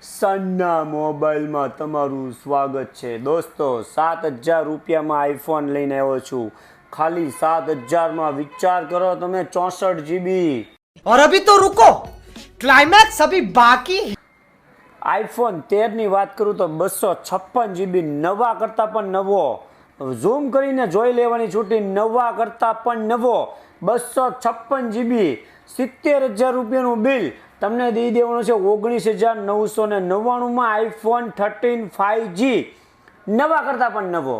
સન્ના મોબાઈલમાં તમારું સ્વાગત છે દોસ્તો। 7,000 રૂપિયામાં આઈફોન લઈને આવ્યો છું। ખાલી 7,000 વિચાર કરો તમે 64 GB। और अभी तो रुको, क्लाइमैक्स अभी बाकी। આઈફોન 13 ની વાત કરું તો 256 GB નવા કરતા પણ નવો। ઝૂમ કરીને જોઈ લેવાની છૂટી, નવા કરતા પણ નવો 256 GB। 70,000 રૂપિયાનું બિલ તમને દઈ દેવાનું છે 19,999 આઈફોન 13 5G નવા કરતા પણ નવો।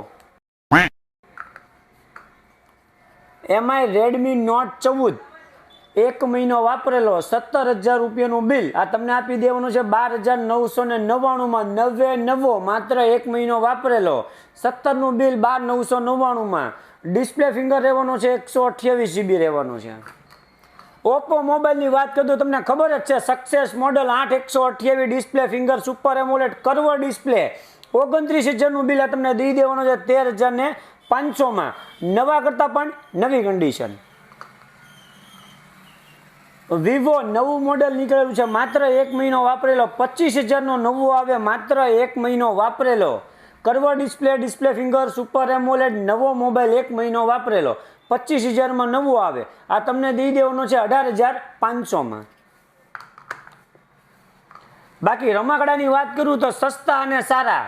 એમાંય રેડમી નોટ 14 એક મહિનો વાપરેલો 17,000 રૂપિયાનું બિલ આ તમને આપી દેવાનું છે 12,999 નવે નવો માત્ર એક મહિનો વાપરેલો 17 નું બિલ 12,999 ડિસ્પ્લે ફિંગર રહેવાનો છે 128 GB રહેવાનું છે। ઓપ્પો મોબાઈલની વાત કરું તો તમને ખબર જ છે success model 8 128 display finger super AMOLED curve display 29,000 નું બિલ આ તમને દઈ દેવાનું છે 13,500 નવા કરતા પણ નવી કન્ડિશન। વિવો નવું મોડેલ નીકળેલું છે માત્ર એક મહિનો વાપરેલો 25,000 નો નવો આવે માત્ર એક મહિનો વાપરેલો curve display finger super AMOLED નવો મોબાઈલ એક મહિનો વાપરેલો 25,000 નવું આવે આ તમને દઈ દેવાનો છે 18,500। બાકી રમકડાની વાત કરું તો સસ્તા અને સારા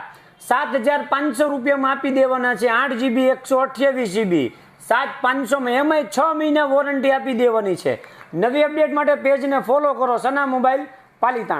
7,500 રૂપિયામાં આપી દેવાના છે 8 GB 128 GB 7,500 એમાંય 6 મહિના વોરંટી આપી દેવાની છે। નવી અપડેટ માટે પેજને ફોલો કરો સના મોબાઈલ પાલિતાણા।